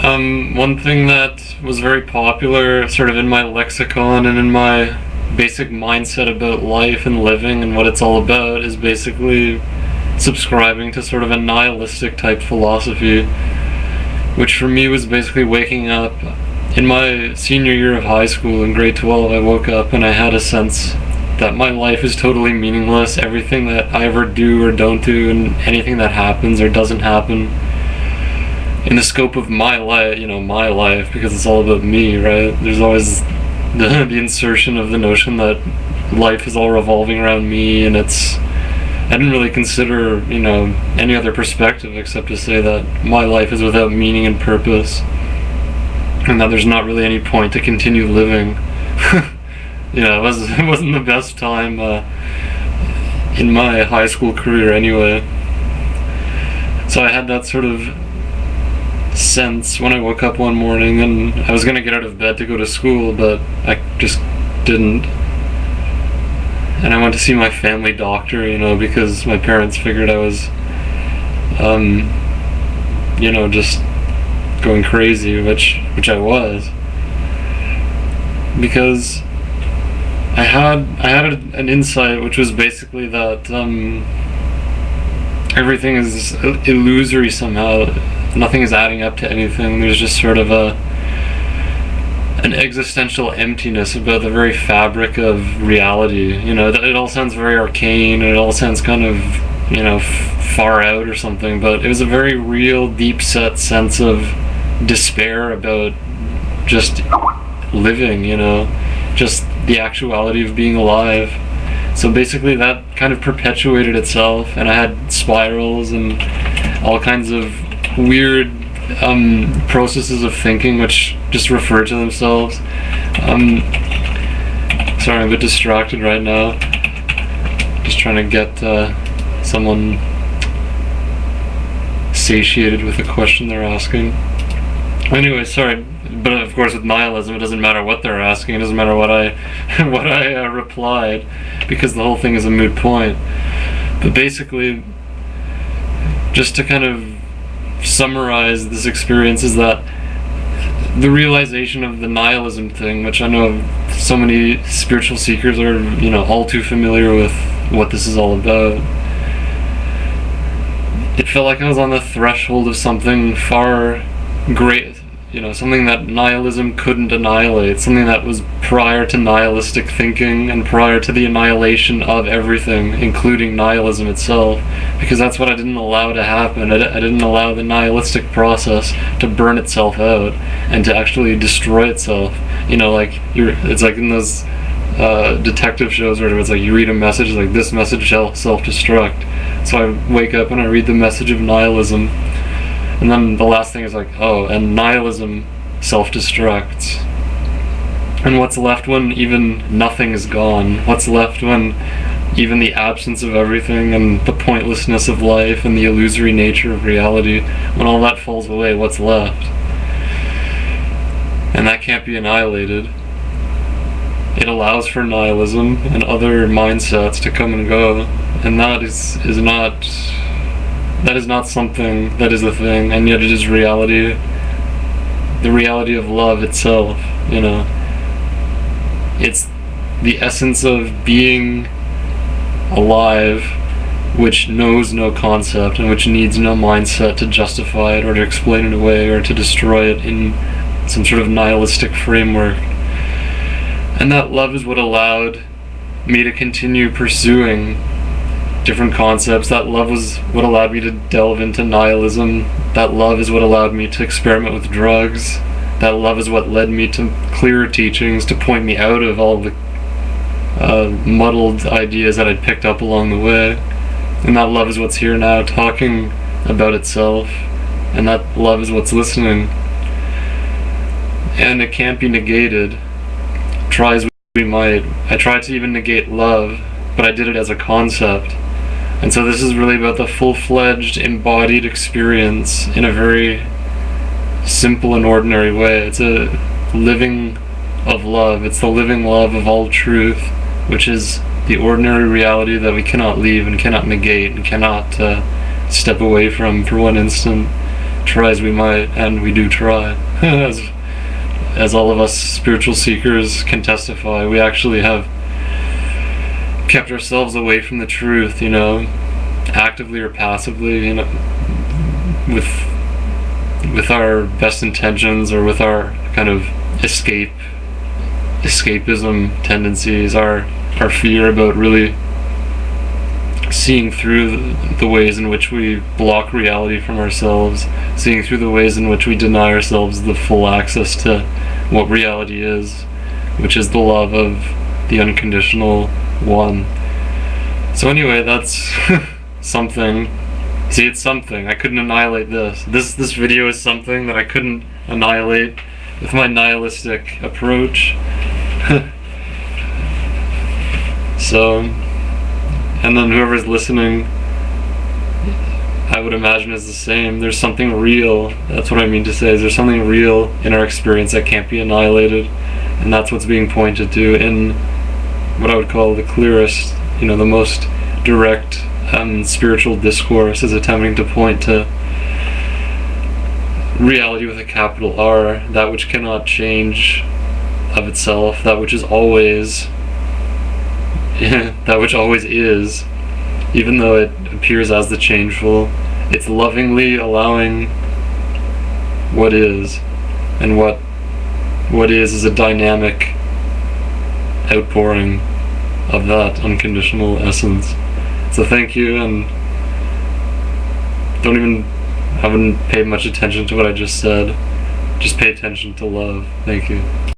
One thing that was very popular, sort of in my lexicon and in my basic mindset about life and living and what it's all about, is basically subscribing to sort of a nihilistic type philosophy, which for me was basically waking up. In my senior year of high school, in grade 12, I woke up and I had a sense that my life is totally meaningless. Everything that I ever do or don't do, and anything that happens or doesn't happen in the scope of my life, my life, because it's all about me, right? There's always the insertion of the notion that life is all revolving around me, and I didn't really consider, any other perspective except to say that my life is without meaning and purpose, and that there's not really any point to continue living. It wasn't the best time in my high school career anyway. So I had that sort of sense when I woke up one morning, and I was going to get out of bed to go to school, but I just didn't. And I went to see my family doctor, because my parents figured I was, just going crazy, which I was. Because I had an insight, which was basically that everything is illusory somehow. Nothing is adding up to anything. There's just sort of an existential emptiness about the very fabric of reality. It all sounds very arcane, and it all sounds kind of, far out or something, but it was a very real, deep-set sense of despair about just living, just the actuality of being alive. So basically that kind of perpetuated itself, and I had spirals and all kinds of weird processes of thinking which just refer to themselves. Sorry, I'm a bit distracted right now. Just trying to get someone satiated with the question they're asking. Anyway, sorry, but of course with nihilism it doesn't matter what they're asking. It doesn't matter what I replied, because the whole thing is a moot point. But basically, just to kind of summarize this experience, is that the realization of the nihilism thing, which I know so many spiritual seekers are, all too familiar with what this is all about. It felt like I was on the threshold of something far great, something that nihilism couldn't annihilate, something that was prior to nihilistic thinking and prior to the annihilation of everything, including nihilism itself, because that's what I didn't allow to happen. I didn't allow the nihilistic process to burn itself out and to actually destroy itself. It's like in those detective shows where it's like you read a message, like this message shall self-destruct. So I wake up and I read the message of nihilism, and then the last thing is like, oh, and nihilism self-destructs. And what's left when even nothing is gone? What's left when even the absence of everything and the pointlessness of life and the illusory nature of reality, when all that falls away, what's left? And that can't be annihilated. It allows for nihilism and other mindsets to come and go, and that is not something that is a thing, and yet it is reality. The reality of love itself, It's the essence of being alive, which knows no concept and which needs no mindset to justify it or to explain it away or to destroy it in some sort of nihilistic framework. And that love is what allowed me to continue pursuing different concepts. That love was what allowed me to delve into nihilism. That love is what allowed me to experiment with drugs. That love is what led me to clearer teachings, to point me out of all the muddled ideas that I'd picked up along the way. And that love is what's here now, talking about itself. And that love is what's listening. And it can't be negated. Try as we might. I tried to even negate love, but I did it as a concept. And so this is really about the full-fledged, embodied experience in a very simple and ordinary way. It's a living of love. It's the living love of all truth, which is the ordinary reality that we cannot leave and cannot negate and cannot step away from for one instant. try as we might, and we do try. As all of us spiritual seekers can testify, we actually have kept ourselves away from the truth, you know, actively or passively, you know, with our best intentions, or with our kind of escapism tendencies, our fear about really seeing through the ways in which we block reality from ourselves, seeing through the ways in which we deny ourselves the full access to what reality is, which is the love of the unconditional one. So anyway, that's something. See, it's something. I couldn't annihilate this. This video is something that I couldn't annihilate with my nihilistic approach. So, and then whoever's listening, I would imagine is the same. There's something real. That's what I mean to say, is there's something real in our experience that can't be annihilated, and that's what's being pointed to in what I would call the clearest, you know, the most direct spiritual discourse, is attempting to point to reality with a capital R, that which cannot change of itself, that which is always that which always is, even though it appears as the changeful. It's lovingly allowing what is, and what is a dynamic outpouring of that unconditional essence. So thank you, and haven't paid much attention to what I just said. Just pay attention to love. Thank you.